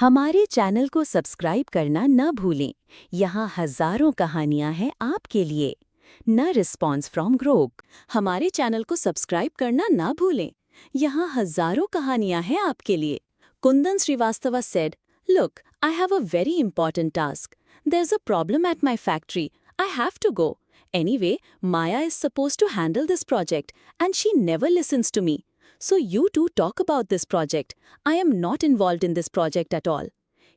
हमारे चैनल को सब्सक्राइब करना न भूलें। यहाँ हजारों कहानियाँ हैं आपके लिए। न रिस्पॉन्स फ्रॉम ग्रोक। हमारे चैनल को सब्सक्राइब करना न भूलें। यहाँ हजारों कहानियाँ हैं आपके लिए। Kundan Shrivastava said, "Look, I have a very important task. There's a problem at my factory. I have to go. Anyway, Maya is supposed to handle this project, and she never listens to me. So you two talk about this project. I am not involved in this project at all."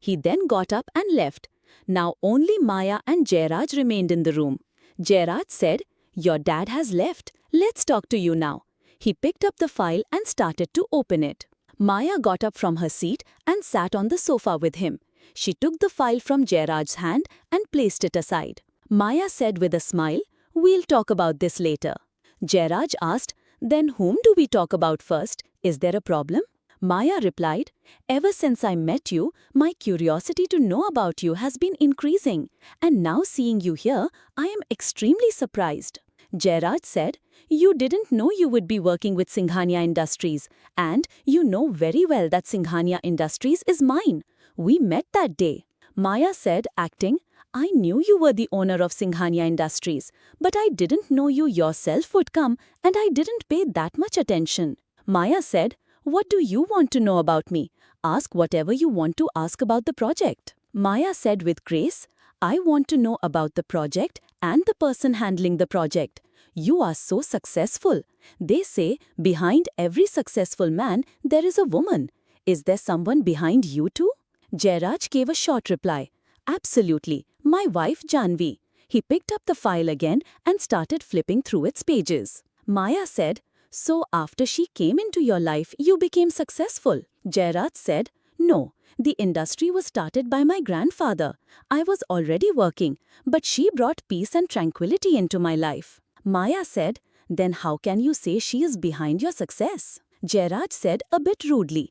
He then got up and left. Now only Maya and Jairaj remained in the room. Jairaj said, "Your dad has left. Let's talk to you now." He picked up the file and started to open it. Maya got up from her seat and sat on the sofa with him. She took the file from Jairaj's hand and placed it aside. Maya said with a smile, "We'll talk about this later." Jairaj asked, "Then whom do we talk about first? Is there a problem?" Maya replied, "Ever since I met you, my curiosity to know about you has been increasing, and now seeing you here, I am extremely surprised." Jairaj said, "You didn't know you would be working with Singhania Industries, and you know very well that Singhania Industries is mine. We met that day." Maya said, acting, "I knew you were the owner of Singhania Industries, but I didn't know you yourself would come, and I didn't pay that much attention." Maya said, "What do you want to know about me? Ask whatever you want to ask about the project." Maya said with grace, "I want to know about the project and the person handling the project. You are so successful. They say behind every successful man there is a woman. Is there someone behind you too?" Jairaj gave a short reply, "Absolutely, my wife Janvi." He picked up the file again and started flipping through its pages. Maya said, "So after she came into your life, you became successful?" Jairaj said, "No, the industry was started by my grandfather. I was already working, but she brought peace and tranquility into my life." Maya said, "Then how can you say she is behind your success?" Jairaj said a bit rudely,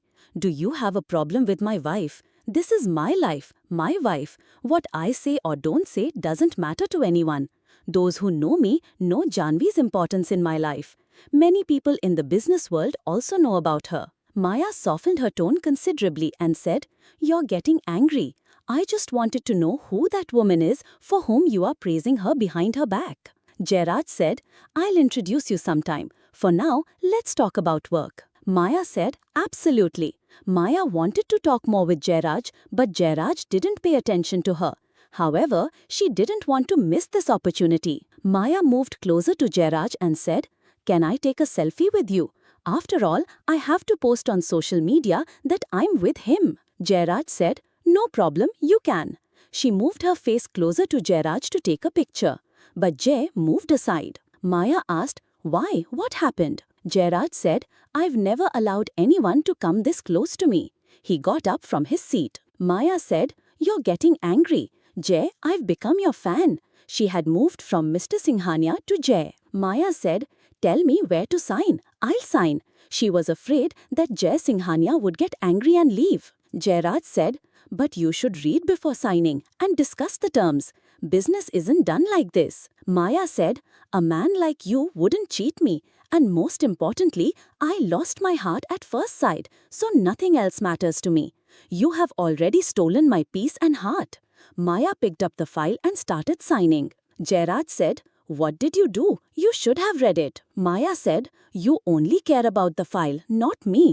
"Do you have a problem with my wife? This is my life, my wife. What I say or don't say doesn't matter to anyone. Those who know me know Janvi's importance in my life. Many people in the business world also know about her." Maya softened her tone considerably and said, "You're getting angry. I just wanted to know who that woman is for whom you are praising her behind her back." Jairaj said, "I'll introduce you sometime. For now, let's talk about work." Maya said, "Absolutely." Maya wanted to talk more with Jairaj, but Jairaj didn't pay attention to her. However, she didn't want to miss this opportunity. Maya moved closer to Jairaj and said, "Can I take a selfie with you? After all, I have to post on social media that I'm with him." Jairaj said, "No problem, you can." She moved her face closer to Jairaj to take a picture. But Jay moved aside. Maya asked, "Why? What happened?" Jairaj said, "I've never allowed anyone to come this close to me." He got up from his seat. Maya said, "You're getting angry. Jay, I've become your fan." She had moved from Mr. Singhania to Jay. Maya said, "Tell me where to sign. I'll sign." She was afraid that Jay Singhania would get angry and leave. Jairaj said, "But you should read before signing and discuss the terms. Business isn't done like this." Maya said, "A man like you wouldn't cheat me. And most importantly, I lost my heart at first sight, so nothing else matters to me. You have already stolen my peace and heart." Maya picked up the file and started signing. Jairaj said, "What did you do? You should have read it." Maya said, "You only care about the file, not me.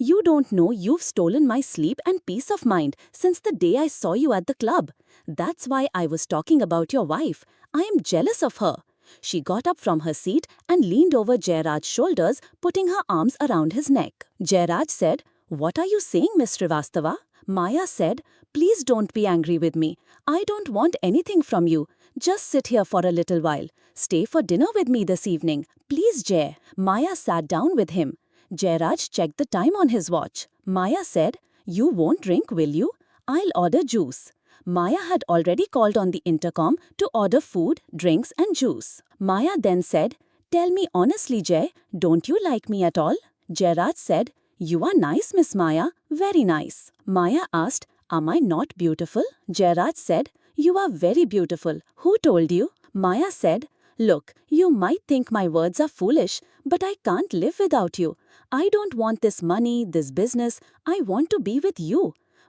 You don't know you've stolen my sleep and peace of mind since the day I saw you at the club. That's why I was talking about your wife. I am jealous of her." She got up from her seat and leaned over Jairaj's shoulders, putting her arms around his neck. Jairaj said, "What are you saying, Miss Srivastava?" Maya said, "Please don't be angry with me. I don't want anything from you. Just sit here for a little while. Stay for dinner with me this evening. Please, Jay." Maya sat down with him. Jairaj checked the time on his watch. Maya said, "You won't drink, will you? I'll order juice." Maya had already called on the intercom to order food, drinks and juice. Maya then said, "Tell me honestly, Jay, don't you like me at all?" Jairaj said, "You are nice, Miss Maya, very nice." Maya asked, "Am I not beautiful?" Jairaj said, "You are very beautiful. Who told you?" Maya said, "Look, you might think my words are foolish, but I can't live without you. I don't want this money, this business. I want to be with you."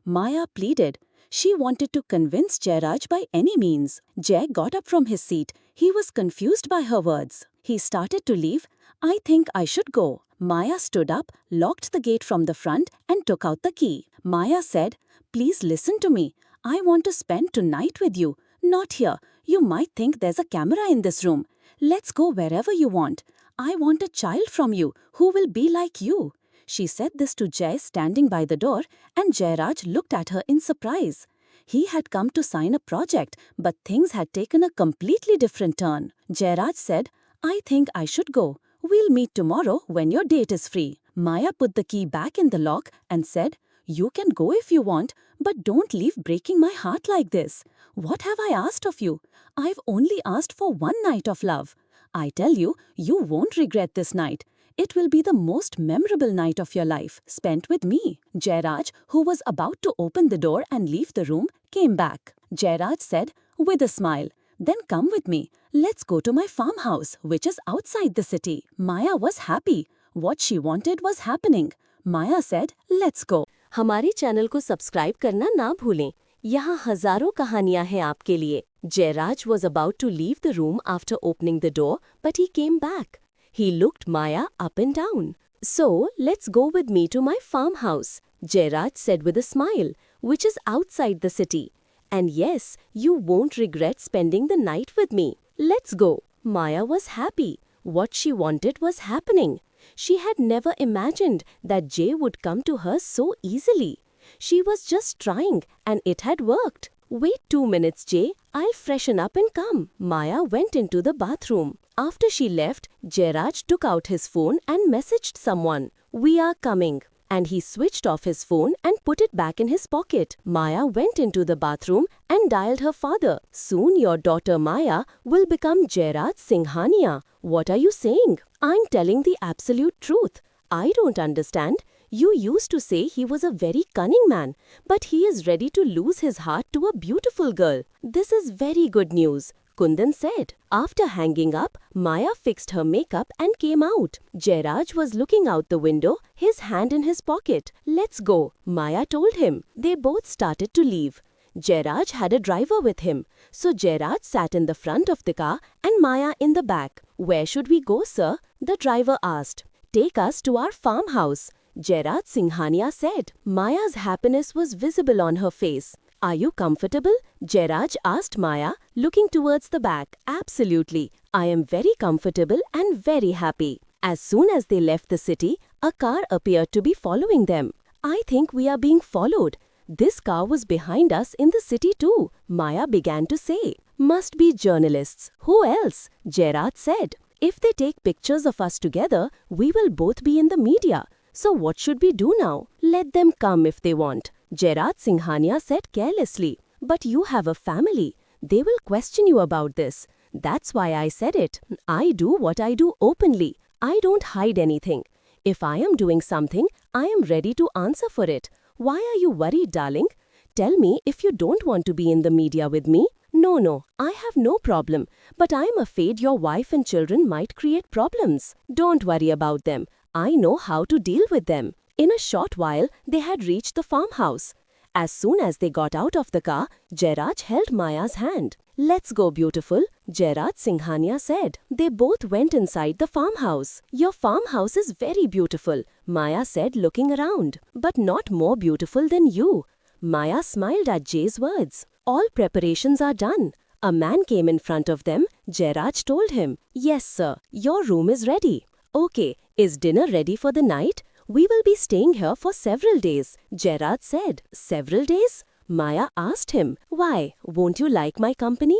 Maya pleaded. She wanted to convince Jairaj by any means. Jay got up from his seat. He was confused by her words. He started to leave. I think I should go. Maya stood up, locked the gate from the front, and took out the key. Maya said, Please listen to me. I want to spend tonight with you. Not here. You might think there's a camera in this room. Let's go wherever you want. I want a child from you who will be like you. She said this to Jay standing by the door, and Jairaj looked at her in surprise. He had come to sign a project, but things had taken a completely different turn. Jairaj said, I think I should go. We'll meet tomorrow when your date is free. Maya put the key back in the lock and said, You can go if you want, but don't leave breaking my heart like this. What have I asked of you? I've only asked for one night of love. I tell you, you won't regret this night. It will be the most memorable night of your life, spent with me. Jairaj, who was about to open the door and leave the room, came back. Jairaj said, with a smile, Then come with me. Let's go to my farmhouse, which is outside the city. Maya was happy. What she wanted was happening. Maya said, Let's go. हमारे channel को subscribe करना ना भूलें। यहाँ हजारों कहानियाँ हैं आपके लिए। Jairaj was about to leave the room after opening the door, but he came back. He looked Maya up and down. So, let's go with me to my farmhouse, Jairaj said with a smile, which is outside the city. And yes, you won't regret spending the night with me. Let's go. Maya was happy. What she wanted was happening. She had never imagined that Jay would come to her so easily. She was just trying, and it had worked. Wait 2 minutes, Jay. I'll freshen up and come. Maya went into the bathroom. After she left, Jairaj took out his phone and messaged someone. We are coming. And he switched off his phone and put it back in his pocket. Maya went into the bathroom and dialed her father. Soon your daughter Maya will become Jairaj Singhania. What are you saying? I'm telling the absolute truth. I don't understand. You used to say he was a very cunning man, but he is ready to lose his heart to a beautiful girl. This is very good news, Kundan said. After hanging up, Maya fixed her makeup and came out. Jairaj was looking out the window, his hand in his pocket. Let's go, Maya told him. They both started to leave. Jairaj had a driver with him, so Jairaj sat in the front of the car and Maya in the back. Where should we go, sir? The driver asked. Take us to our farmhouse, Jairaj Singhania said. Maya's happiness was visible on her face. Are you comfortable? Jairaj asked Maya, looking towards the back. Absolutely. I am very comfortable and very happy. As soon as they left the city, a car appeared to be following them. I think we are being followed. This car was behind us in the city too, Maya began to say. Must be journalists. Who else? Jairaj said. If they take pictures of us together, we will both be in the media. So what should we do now? Let them come if they want, Jairaj Singhania said carelessly. But you have a family. They will question you about this. That's why I said it. I do what I do openly. I don't hide anything. If I am doing something, I am ready to answer for it. Why are you worried, darling? Tell me if you don't want to be in the media with me. No, I have no problem. But I am afraid your wife and children might create problems. Don't worry about them. I know how to deal with them. In a short while, they had reached the farmhouse. As soon as they got out of the car, Jairaj held Maya's hand. Let's go, beautiful, Jairaj Singhania said. They both went inside the farmhouse. Your farmhouse is very beautiful, Maya said looking around. But not more beautiful than you. Maya smiled at Jay's words. All preparations are done. A man came in front of them. Jairaj told him, Yes, sir, your room is ready. Okay, is dinner ready for the night? We will be staying here for several days, Jairaj said. Several days? Maya asked him. Why, won't you like my company?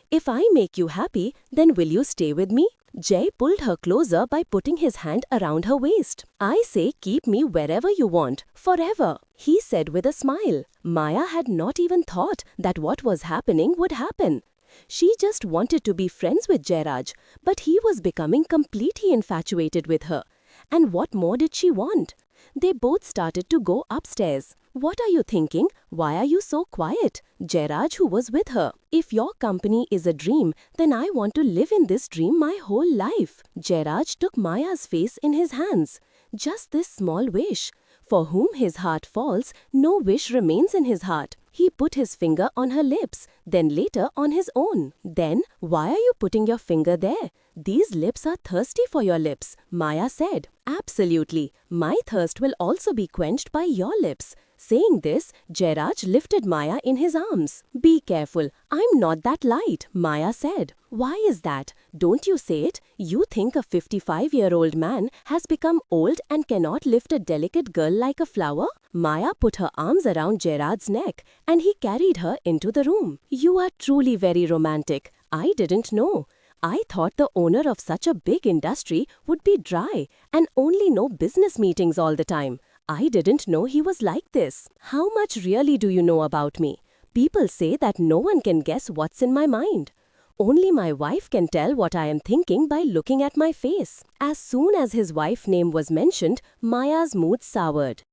If I make you happy, then will you stay with me? Jay pulled her closer by putting his hand around her waist. I say keep me wherever you want, forever, he said with a smile. Maya had not even thought that what was happening would happen. She just wanted to be friends with Jairaj, but he was becoming completely infatuated with her. And what more did she want? They both started to go upstairs. What are you thinking? Why are you so quiet? Jairaj, who was with her. If your company is a dream, then I want to live in this dream my whole life. Jairaj took Maya's face in his hands. Just this small wish. For whom his heart falls, no wish remains in his heart. He put his finger on her lips, then later on his own. Then, why are you putting your finger there? These lips are thirsty for your lips, Maya said. Absolutely. My thirst will also be quenched by your lips. Saying this, Jairaj lifted Maya in his arms. Be careful, I'm not that light, Maya said. Why is that? Don't you say it? You think a 55-year-old man has become old and cannot lift a delicate girl like a flower? Maya put her arms around Jairaj's neck and he carried her into the room. You are truly very romantic. I didn't know. I thought the owner of such a big industry would be dry and only know business meetings all the time. I didn't know he was like this. How much really do you know about me? People say that no one can guess what's in my mind. Only my wife can tell what I am thinking by looking at my face. As soon as his wife's name was mentioned, Maya's mood soured.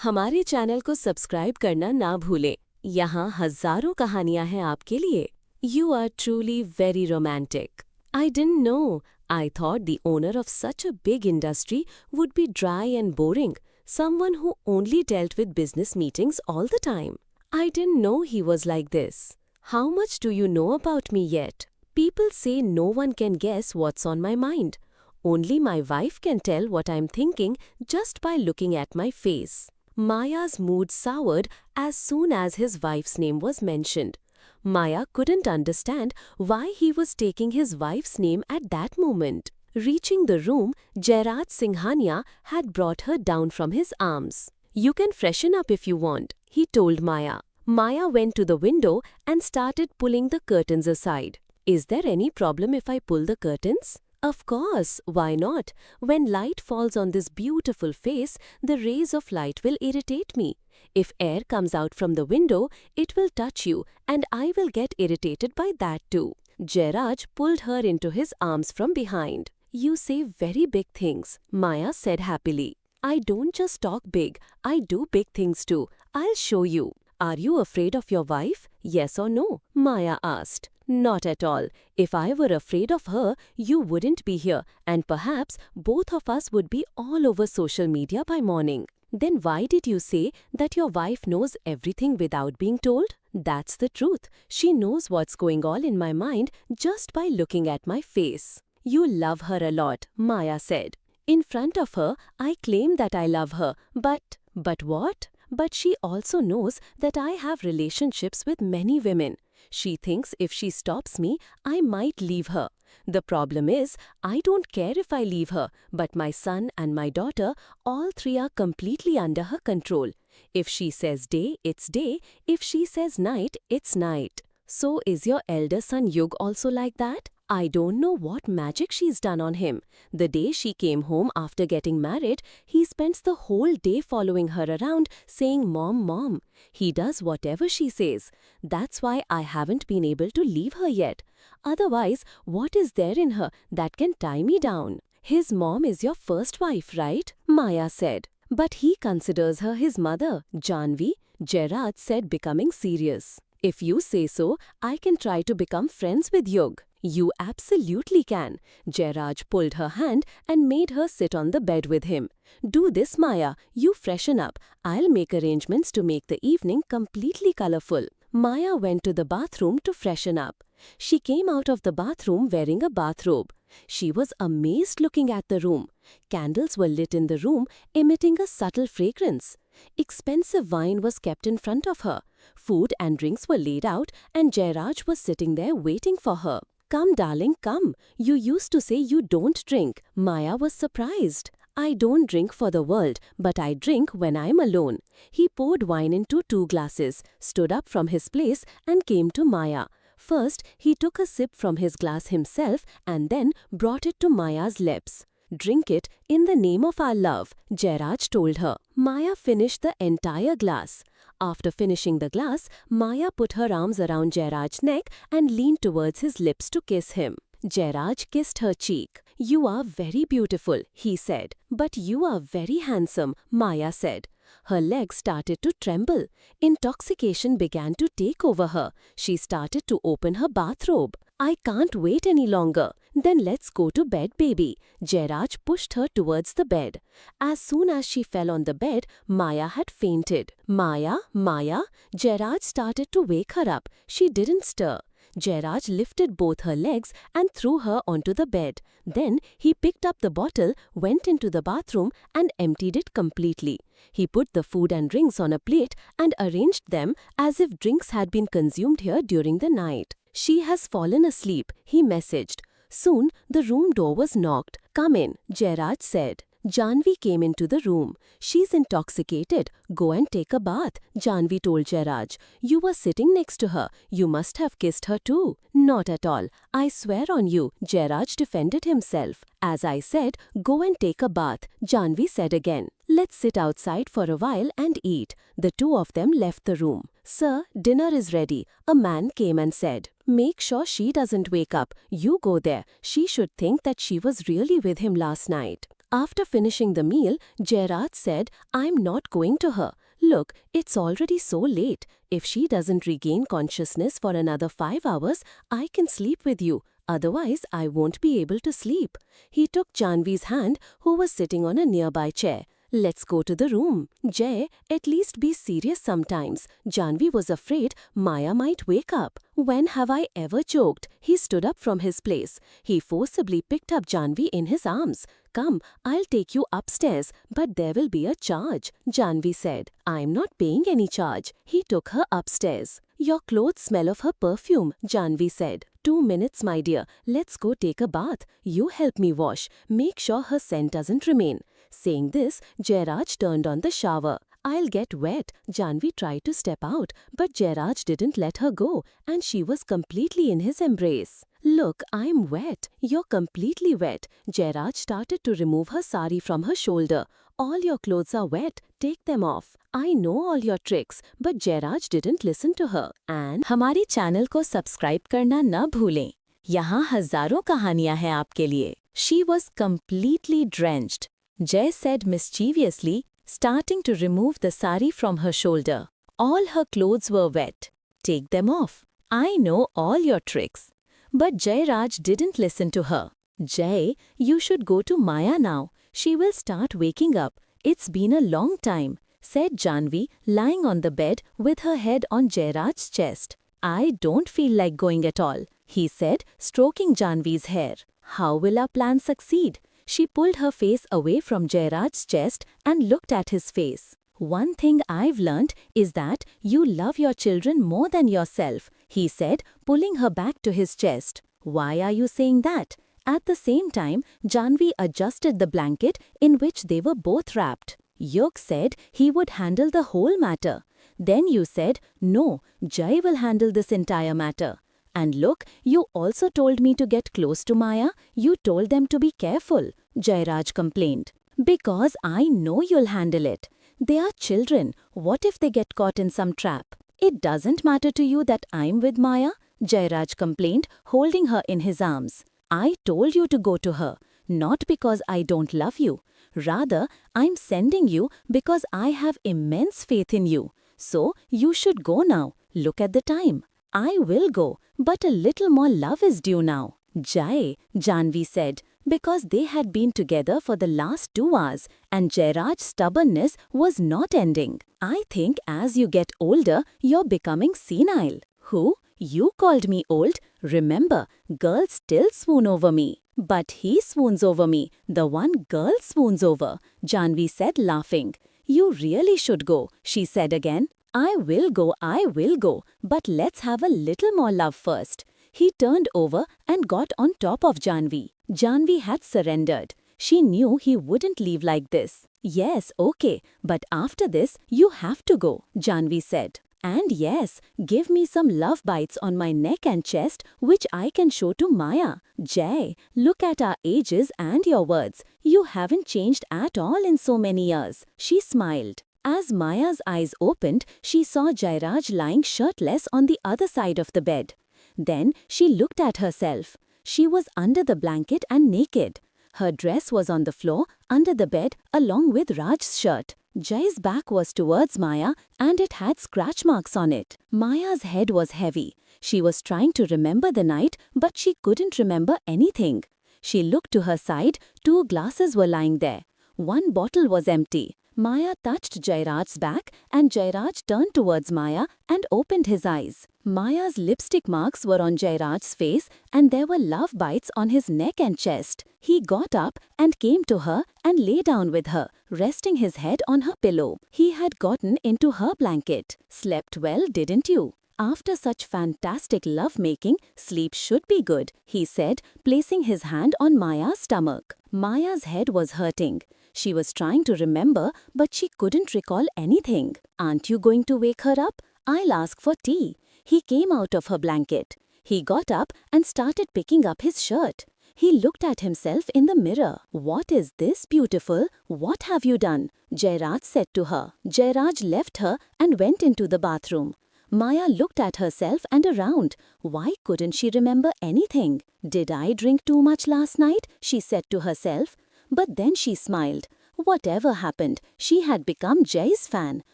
हमारे channel को subscribe करना ना भूलें। यहाँ हजारों कहानियाँ हैं आपके लिए। You are truly very romantic. I didn't know. I thought the owner of such a big industry would be dry and boring. Someone who only dealt with business meetings all the time. I didn't know he was like this. How much do you know about me yet? People say no one can guess what's on my mind. Only my wife can tell what I'm thinking just by looking at my face. Maya's mood soured as soon as his wife's name was mentioned. Maya couldn't understand why he was taking his wife's name at that moment. Reaching the room, Jairaj Singhania had brought her down from his arms. You can freshen up if you want, he told Maya. Maya went to the window and started pulling the curtains aside. Is there any problem if I pull the curtains? Of course, why not? When light falls on this beautiful face, the rays of light will irritate me. If air comes out from the window, it will touch you and I will get irritated by that too. Jairaj pulled her into his arms from behind. You say very big things, Maya said happily. I don't just talk big, I do big things too. I'll show you. Are you afraid of your wife? Yes or no? Maya asked. Not at all. If I were afraid of her, you wouldn't be here and perhaps both of us would be all over social media by morning. Then why did you say that your wife knows everything without being told? That's the truth. She knows what's going on in my mind just by looking at my face. You love her a lot, Maya said. In front of her, I claim that I love her, but what? But she also knows that I have relationships with many women. She thinks if she stops me, I might leave her. The problem is, I don't care if I leave her, but my son and my daughter, all three are completely under her control. If she says day, it's day. If she says night, it's night. So is your elder son Yug also like that? I don't know what magic she's done on him. The day she came home after getting married, he spends the whole day following her around saying, Mom, Mom. He does whatever she says. That's why I haven't been able to leave her yet. Otherwise, what is there in her that can tie me down? His mom is your first wife, right? Maya said. But he considers her his mother, Janvi, Jairaj said, becoming serious. If you say so, I can try to become friends with Yug. You absolutely can. Jairaj pulled her hand and made her sit on the bed with him. Do this, Maya. You freshen up. I'll make arrangements to make the evening completely colorful. Maya went to the bathroom to freshen up. She came out of the bathroom wearing a bathrobe. She was amazed looking at the room. Candles were lit in the room, emitting a subtle fragrance. Expensive wine was kept in front of her. Food and drinks were laid out, and Jairaj was sitting there waiting for her. Come, darling, come. You used to say you don't drink. Maya was surprised. I don't drink for the world, but I drink when I'm alone. He poured wine into 2 glasses, stood up from his place, and came to Maya. First, he took a sip from his glass himself and then brought it to Maya's lips. Drink it in the name of our love, Jairaj told her. Maya finished the entire glass. After finishing the glass, Maya put her arms around Jairaj's neck and leaned towards his lips to kiss him. Jairaj kissed her cheek. You are very beautiful, he said. But you are very handsome, Maya said. Her legs started to tremble. Intoxication began to take over her. She started to open her bathrobe. I can't wait any longer. Then let's go to bed, baby. Jairaj pushed her towards the bed. As soon as she fell on the bed, Maya had fainted. Maya, Maya. Jairaj started to wake her up. She didn't stir. Jairaj lifted both her legs and threw her onto the bed. Then he picked up the bottle, went into the bathroom and emptied it completely. He put the food and drinks on a plate and arranged them as if drinks had been consumed here during the night. She has fallen asleep, he messaged. Soon the room door was knocked. Come in, Jairaj said. Janvi came into the room. She's intoxicated. Go and take a bath, Janvi told Jairaj. You were sitting next to her. You must have kissed her too. Not at all. I swear on you, Jairaj defended himself. As I said, go and take a bath, Janvi said again. Let's sit outside for a while and eat. The two of them left the room. Sir, dinner is ready. A man came and said, make sure she doesn't wake up. You go there. She should think that she was really with him last night. After finishing the meal, Jairaj said, I'm not going to her. Look, it's already so late. If she doesn't regain consciousness for another 5 hours, I can sleep with you. Otherwise, I won't be able to sleep. He took Janvi's hand, who was sitting on a nearby chair. Let's go to the room. Jay, at least be serious sometimes. Janvi was afraid Maya might wake up. When have I ever joked? He stood up from his place. He forcibly picked up Janvi in his arms. Come, I'll take you upstairs, but there will be a charge, Janvi said. I'm not paying any charge. He took her upstairs. Your clothes smell of her perfume, Janvi said. 2 minutes, my dear. Let's go take a bath. You help me wash. Make sure her scent doesn't remain. Saying this, Jairaj turned on the shower. I'll get wet. Janvi tried to step out, but Jairaj didn't let her go, and she was completely in his embrace. Look, I'm wet. You're completely wet. Jairaj started to remove her sari from her shoulder. All your clothes are wet. Take them off. I know all your tricks, but Jairaj didn't listen to her. And हमारे channel को subscribe करना न भूलें। यहाँ हजारों कहानियाँ हैं आपके लिए। She was completely drenched. Jay said mischievously, starting to remove the sari from her shoulder. All her clothes were wet. Take them off. I know all your tricks. But Jairaj didn't listen to her. Jay, you should go to Maya now. She will start waking up. It's been a long time, said Janvi, lying on the bed with her head on Jairaj's chest. I don't feel like going at all, he said, stroking Janvi's hair. How will our plan succeed? She pulled her face away from Jairaj's chest and looked at his face. One thing I've learned is that you love your children more than yourself, he said, pulling her back to his chest. Why are you saying that? At the same time, Janvi adjusted the blanket in which they were both wrapped. Yog said he would handle the whole matter. Then you said, no, Jai will handle this entire matter. And look, you also told me to get close to Maya. You told them to be careful, Jairaj complained. Because I know you'll handle it. They are children. What if they get caught in some trap? It doesn't matter to you that I'm with Maya, Jairaj complained, holding her in his arms. I told you to go to her, not because I don't love you. Rather, I'm sending you because I have immense faith in you. So, you should go now. Look at the time. I will go, but a little more love is due now. Jai, Janvi said, because they had been together for the last 2 hours and Jairaj's stubbornness was not ending. I think as you get older, you're becoming senile. Who? You called me old. Remember, girls still swoon over me. But he swoons over me, the one girl swoons over, Janvi said laughing. You really should go, she said again. I will go, but let's have a little more love first. He turned over and got on top of Janvi. Janvi had surrendered. She knew he wouldn't leave like this. Yes, okay, but after this, you have to go, Janvi said. And yes, give me some love bites on my neck and chest, which I can show to Maya. Jai, look at our ages and your words. You haven't changed at all in so many years. She smiled. As Maya's eyes opened, she saw Jairaj lying shirtless on the other side of the bed. Then she looked at herself. She was under the blanket and naked. Her dress was on the floor under the bed along with Raj's shirt. Jay's back was towards Maya and it had scratch marks on it. Maya's head was heavy. She was trying to remember the night, but she couldn't remember anything. She looked to her side. 2 glasses were lying there. 1 bottle was empty. Maya touched Jairaj's back and Jairaj turned towards Maya and opened his eyes. Maya's lipstick marks were on Jairaj's face and there were love bites on his neck and chest. He got up and came to her and lay down with her, resting his head on her pillow. He had gotten into her blanket. Slept well, didn't you? After such fantastic lovemaking, sleep should be good, he said, placing his hand on Maya's stomach. Maya's head was hurting. She was trying to remember, but she couldn't recall anything. Aren't you going to wake her up? I'll ask for tea. He came out of her blanket. He got up and started picking up his shirt. He looked at himself in the mirror. What is this, beautiful? What have you done? Jairaj said to her. Jairaj left her and went into the bathroom. Maya looked at herself and around. Why couldn't she remember anything? Did I drink too much last night? She said to herself. But then she smiled. Whatever happened, she had become Jay's fan.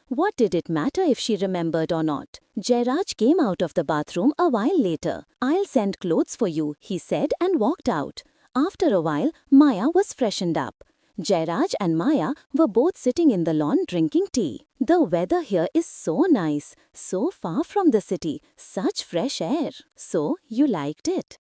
What did it matter if she remembered or not? Jairaj came out of the bathroom a while later. I'll send clothes for you, he said and walked out. After a while, Maya was freshened up. Jairaj and Maya were both sitting in the lawn drinking tea. The weather here is so nice, so far from the city, such fresh air. So, you liked it?